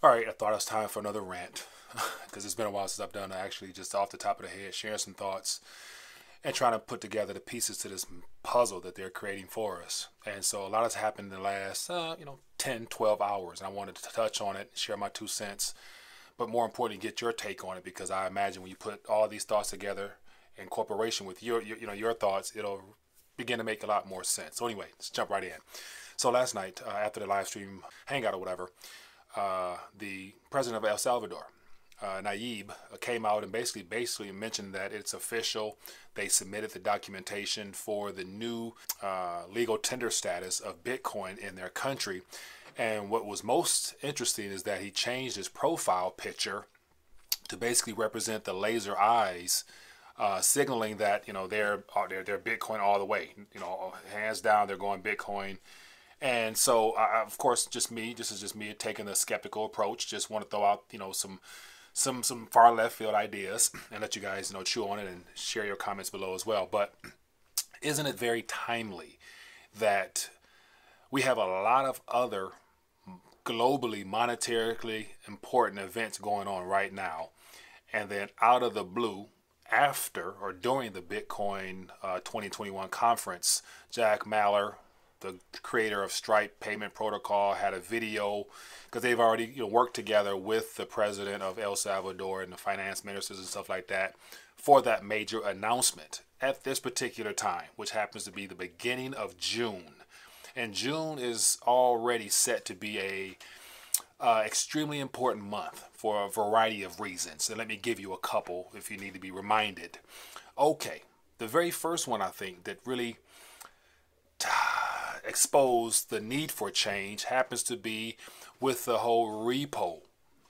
All right, I thought it was time for another rant because it's been a while since I've done actually just off the top of the head, sharing some thoughts and trying to put together the pieces to this puzzle that they're creating for us. And so a lot has happened in the last, 10, 12 hours. And I wanted to touch on it, share my 2 cents, but more importantly, get your take on it because I imagine when you put all these thoughts together in corporation with your thoughts, it'll begin to make a lot more sense. So anyway, let's jump right in. So last night, after the live stream hangout or whatever, the president of El Salvador, Nayib, came out and basically mentioned that it's official. They submitted the documentation for the new legal tender status of Bitcoin in their country. And what was most interesting is that he changed his profile picture to basically represent the laser eyes, signaling that they're Bitcoin all the way. Hands down, they're going Bitcoin. And so, of course, this is just me taking the skeptical approach. Just want to throw out, some far left field ideas and let you guys, chew on it and share your comments below as well. But isn't it very timely that we have a lot of other globally, monetarily important events going on right now, and then out of the blue, after or during the Bitcoin 2021 conference, Jack Mallers, the creator of Stripe payment protocol, had a video because they've already worked together with the president of El Salvador and the finance ministers and stuff like that for that major announcement at this particular time, which happens to be the beginning of June. And June is already set to be a extremely important month for a variety of reasons. And let me give you a couple if you need to be reminded. Okay, the very first one I think that really exposed the need for change happens to be with the whole repo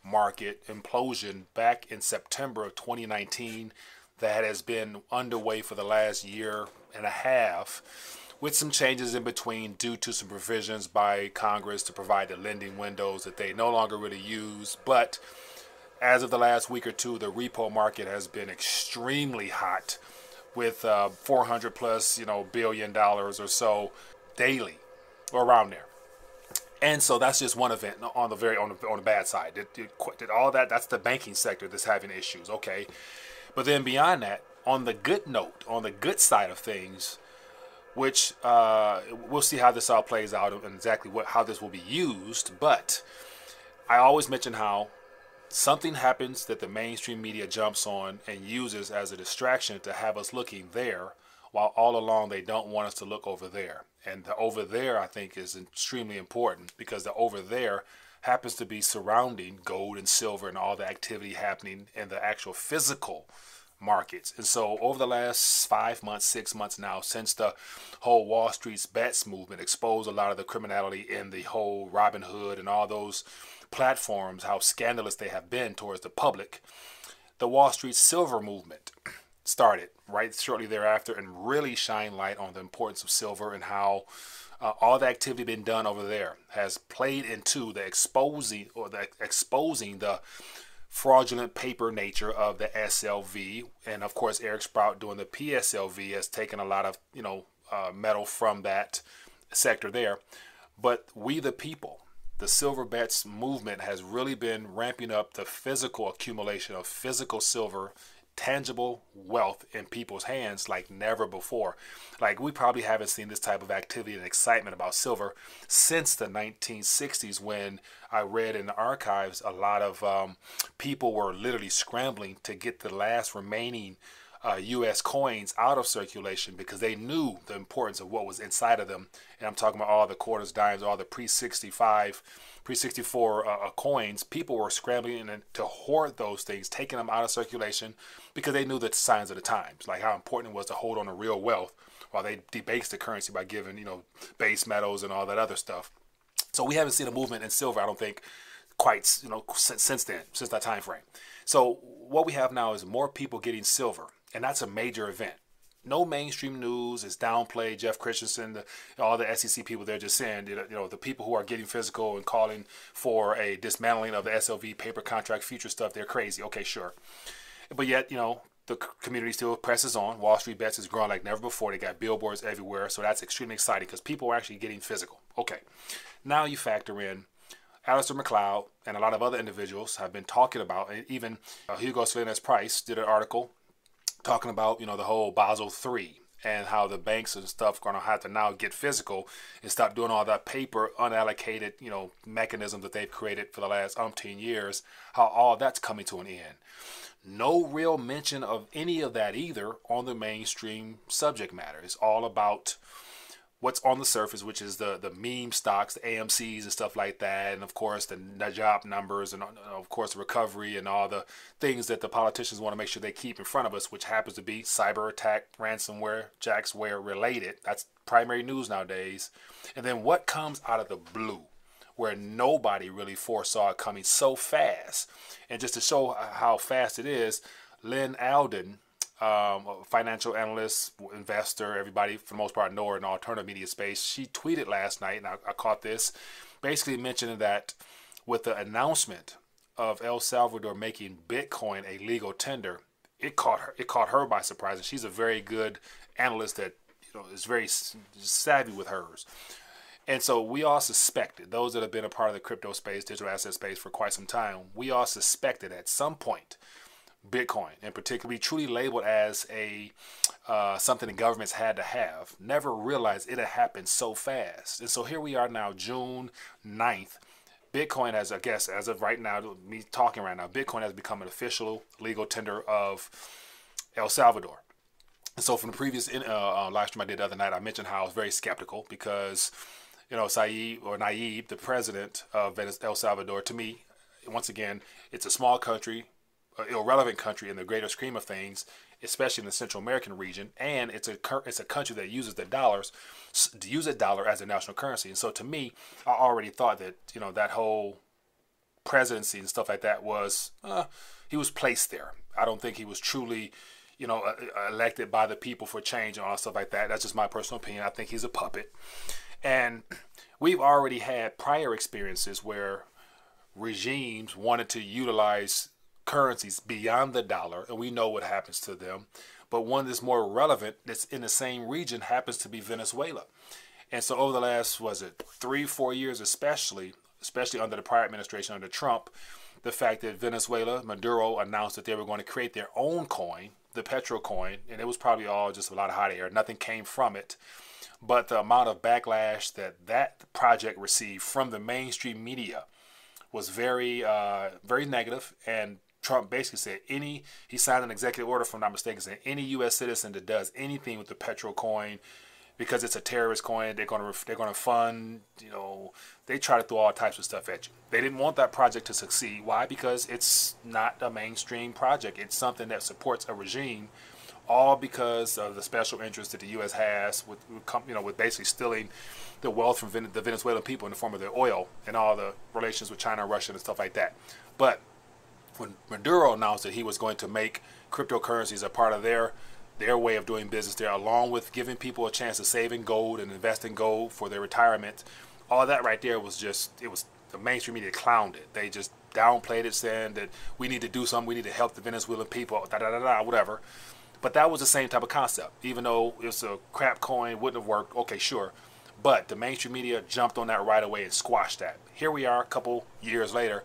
market implosion back in September of 2019 that has been underway for the last year and a half, with some changes in between due to some provisions by Congress to provide the lending windows that they no longer really use. But as of the last week or two, the repo market has been extremely hot with 400 plus billion dollars or so daily or around there. And so that's just one event on the bad side. All that's the banking sector that's having issues. Okay, but then beyond that, on the good note, on the good side of things, which we'll see how this all plays out and exactly how this will be used. But I always mention how something happens that the mainstream media jumps on and uses as a distraction to have us looking there, while all along they don't want us to look over there. And the over there, I think, is extremely important because the over there happens to be surrounding gold and silver and all the activity happening in the actual physical markets. And so over the last 5 months, 6 months now, since the whole Wall Street's bets movement exposed a lot of the criminality in the whole Robin Hood and all those platforms, how scandalous they have been towards the public, the Wall Street silver movement started right shortly thereafter and really shine light on the importance of silver and how all the activity been done over there has played into the exposing the fraudulent paper nature of the SLV. And of course, Eric Sprout doing the PSLV has taken a lot of metal from that sector there. But we the people, the silver bets movement has really been ramping up the physical accumulation of physical silver, tangible wealth in people's hands like never before. Like, we probably haven't seen this type of activity and excitement about silver since the 1960s, when I read in the archives a lot of people were literally scrambling to get the last remaining U.S. coins out of circulation because they knew the importance of what was inside of them. And I'm talking about all the quarters, dimes, all the pre-65, pre-64 coins. People were scrambling to hoard those things, taking them out of circulation because they knew the signs of the times, like how important it was to hold on to real wealth while they debased the currency by giving, base metals and all that other stuff. So we haven't seen a movement in silver, I don't think, quite, since then, since that time frame. So what we have now is more people getting silver, and that's a major event. No mainstream news is downplayed. Jeff Christensen, all the SEC people, they're just saying, the people who are getting physical and calling for a dismantling of the SLV paper contract future stuff, they're crazy. Okay, sure. But yet, the community still presses on. Wall Street Bets is growing like never before. They got billboards everywhere. So that's extremely exciting because people are actually getting physical. Okay. Now you factor in Alistair McLeod and a lot of other individuals have been talking about, and even Hugo Salinas Price did an article talking about, the whole Basel III and how the banks and stuff are going to have to now get physical and stop doing all that paper, unallocated, mechanism that they've created for the last umpteen years, how all that's coming to an end. No real mention of any of that either on the mainstream subject matter. It's all about what's on the surface, which is the meme stocks, the AMCs and stuff like that, and of course the job numbers, and of course the recovery and all the things that the politicians want to make sure they keep in front of us, which happens to be cyber attack, ransomware, jacksware related. That's primary news nowadays. And then what comes out of the blue, where nobody really foresaw it coming so fast. And just to show how fast it is, Lynn Alden, a financial analyst, investor, everybody for the most part know her in the alternative media space, she tweeted last night, and I caught this, basically mentioning that with the announcement of El Salvador making Bitcoin a legal tender, it caught her by surprise. And she's a very good analyst that is very savvy with hers. And so we all suspected, those that have been a part of the crypto space, digital asset space for quite some time, we all suspected at some point Bitcoin, in particular, truly labeled as a something the governments had to have, never realized it had happened so fast. And so here we are now, June 9th. Bitcoin has, I guess, as of right now, me talking right now, Bitcoin has become an official legal tender of El Salvador. And so from the previous live stream I did the other night, I mentioned how I was very skeptical because, Nayib, the president of El Salvador, to me, once again, it's a small country, irrelevant country in the greater scheme of things, especially in the Central American region, and it's a country that uses the dollar as a national currency. And so to me, I already thought that that whole presidency and stuff like that was he was placed there. I don't think he was truly elected by the people for change and all stuff like that. That's just my personal opinion. I think he's a puppet. And we've already had prior experiences where regimes wanted to utilize currencies beyond the dollar, and we know what happens to them. But one that's more relevant, that's in the same region, happens to be Venezuela. And so over the last, 3-4 years, especially under the prior administration, under Trump, the fact that Venezuela, Maduro announced that they were going to create their own coin, the Petro coin, and it was probably all just a lot of hot air. Nothing came from it. But the amount of backlash that project received from the mainstream media was very, very negative. And Trump basically said he signed an executive order, if I'm not mistaken, saying any U.S. citizen that does anything with the Petro coin, because it's a terrorist coin, they're going to fund, they try to throw all types of stuff at you. They didn't want that project to succeed. Why? Because it's not a mainstream project. It's something that supports a regime, all because of the special interest that the U.S. has with basically stealing the wealth from the Venezuelan people in the form of their oil and all the relations with China and Russia and stuff like that. But when Maduro announced that he was going to make cryptocurrencies a part of their way of doing business there, along with giving people a chance to save in gold and invest in gold for their retirement, all that right there was the mainstream media clowned it. They just downplayed it, saying that we need to do something, we need to help the Venezuelan people, whatever. But that was the same type of concept. Even though it's a crap coin, wouldn't have worked, okay, sure. But the mainstream media jumped on that right away and squashed that. Here we are a couple years later.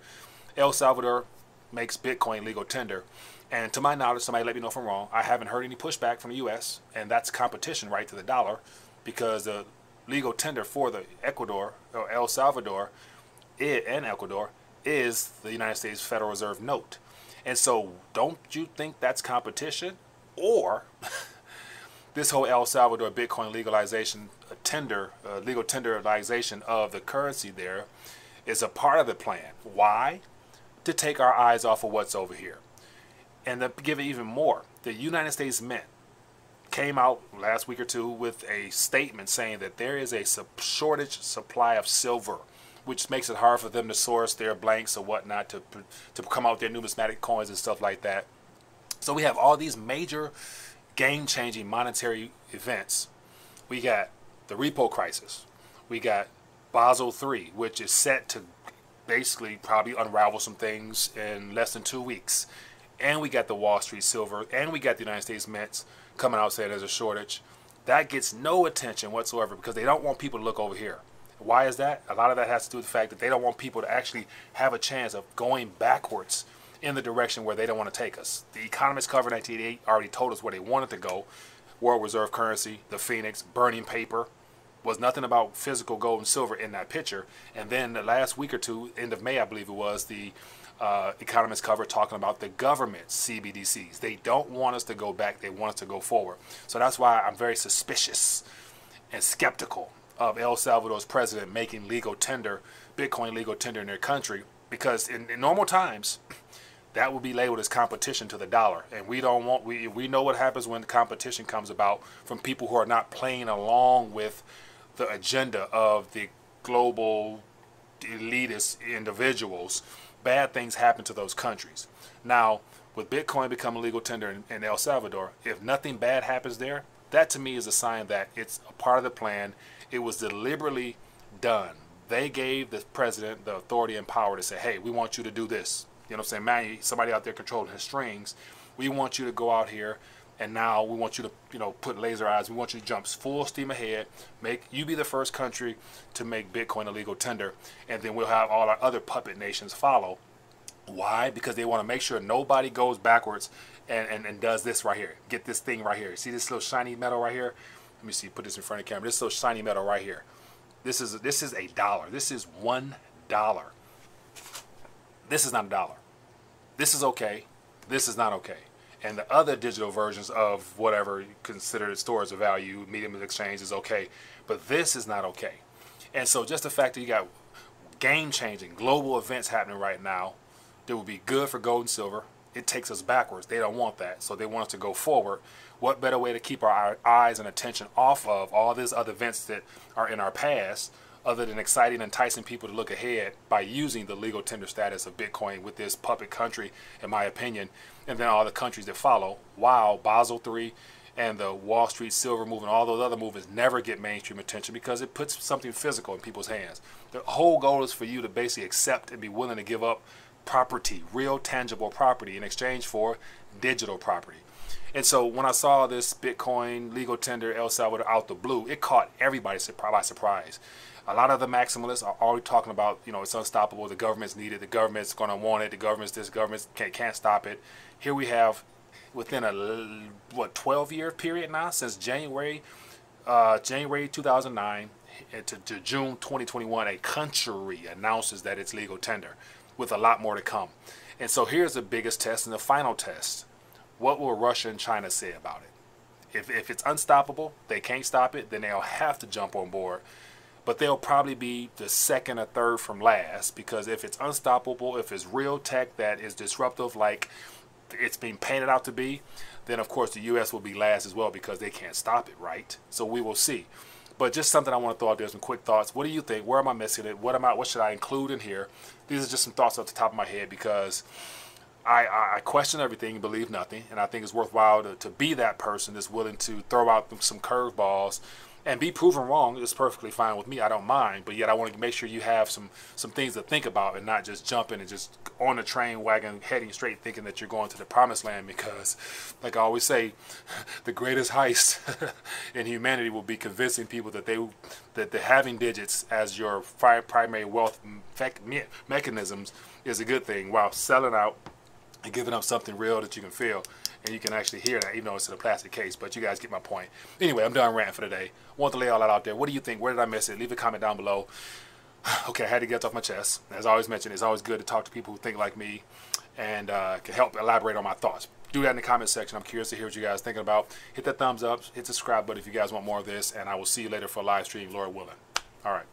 El Salvador makes Bitcoin legal tender. And to my knowledge, somebody let me know if I'm wrong, I haven't heard any pushback from the U.S., and that's competition right to the dollar, because the legal tender for the Ecuador, or El Salvador, and Ecuador, is the United States Federal Reserve note. And so don't you think that's competition? Or this whole El Salvador Bitcoin legalization legal tenderization of the currency there is a part of the plan. Why? To take our eyes off of what's over here. And to give it even more, the United States Mint came out last week or two with a statement saying that there is a shortage supply of silver, which makes it hard for them to source their blanks or whatnot to come out with their numismatic coins and stuff like that. So we have all these major game-changing monetary events. We got the repo crisis. We got Basel III, which is set to basically probably unravel some things in less than 2 weeks. And we got the Wall Street silver, and we got the United States Mints coming out saying there's a shortage. That gets no attention whatsoever because they don't want people to look over here. Why is that? A lot of that has to do with the fact that they don't want people to actually have a chance of going backwards in the direction where they don't want to take us. The economists covered in 1988 already told us where they wanted to go. World reserve currency, the phoenix, burning paper. Was nothing about physical gold and silver in that picture. And then the last week or two, end of May I believe it was, the economists cover talking about the government CBDCs. They don't want us to go back, they want us to go forward. So that's why I'm very suspicious and skeptical of El Salvador's president making legal tender, Bitcoin legal tender in their country, because in normal times that would be labeled as competition to the dollar, and we don't want, we know what happens when the competition comes about from people who are not playing along with the agenda of the global elitist individuals. Bad things happen to those countries. Now, with Bitcoin becoming legal tender in El Salvador, if nothing bad happens there, that to me is a sign that it's a part of the plan. It was deliberately done. They gave the president the authority and power to say, hey, we want you to do this. You know what I'm saying? Man, somebody out there controlling his strings. We want you to go out here, and now we want you to, you know, put laser eyes. We want you to jump full steam ahead. Make you be the first country to make Bitcoin a legal tender, and then we'll have all our other puppet nations follow. Why? Because they want to make sure nobody goes backwards and does this right here. Get this thing right here. See this little shiny metal right here? Let me see. Put this in front of the camera. This little shiny metal right here. This is a dollar. This is $1. This is not a dollar. This is okay. This is not okay. And the other digital versions of whatever you consider stores of value, medium of exchange is okay. But this is not okay. And so just the fact that you got game-changing global events happening right now that would be good for gold and silver, it takes us backwards. They don't want that. So they want us to go forward. What better way to keep our eyes and attention off of all these other events that are in our past, other than exciting and enticing people to look ahead by using the legal tender status of Bitcoin with this puppet country, in my opinion, and then all the countries that follow, while Basel III and the Wall Street silver movement, all those other movements never get mainstream attention because it puts something physical in people's hands. The whole goal is for you to basically accept and be willing to give up property, real tangible property, in exchange for digital property. And so when I saw this Bitcoin legal tender El Salvador out the blue, it caught everybody by surprise. A lot of the maximalists are already talking about, you know, it's unstoppable, the government's needed, the government's going to want it, the government's this, government can't stop it. Here we have, within a, 12-year period now, since January 2009 to June 2021, a country announces that it's legal tender, with a lot more to come. And so here's the biggest test and the final test. What will Russia and China say about it? If it's unstoppable, they can't stop it, then they'll have to jump on board. But they'll probably be the second or third from last, because if it's unstoppable, if it's real tech that is disruptive like it's being painted out to be, then of course the U.S. will be last as well, because they can't stop it, right? So we will see. But just something I want to throw out there, some quick thoughts. What do you think? Where am I missing it? What should I include in here? These are just some thoughts off the top of my head, because I question everything and believe nothing, and I think it's worthwhile to be that person that's willing to throw out some curveballs and be proven wrong. Is perfectly fine with me. I don't mind, but yet I want to make sure you have some things to think about and not just jumping and just on the train wagon heading straight thinking that you're going to the promised land, because like I always say, the greatest heist in humanity will be convincing people that the having digits as your primary wealth mechanisms is a good thing, while selling out and giving up something real that you can feel and you can actually hear that, even though it's in a plastic case. But you guys get my point. Anyway, I'm done ranting for today. Want to lay all that out there. What do you think? Where did I miss it? Leave a comment down below. Okay, I had to get off my chest. As I always mention, it's always good to talk to people who think like me and can help elaborate on my thoughts. Do that in the comment section. I'm curious to hear what you guys are thinking about. Hit that thumbs up, hit the subscribe button if you guys want more of this, and I will see you later for a live stream, Lord willing. All right.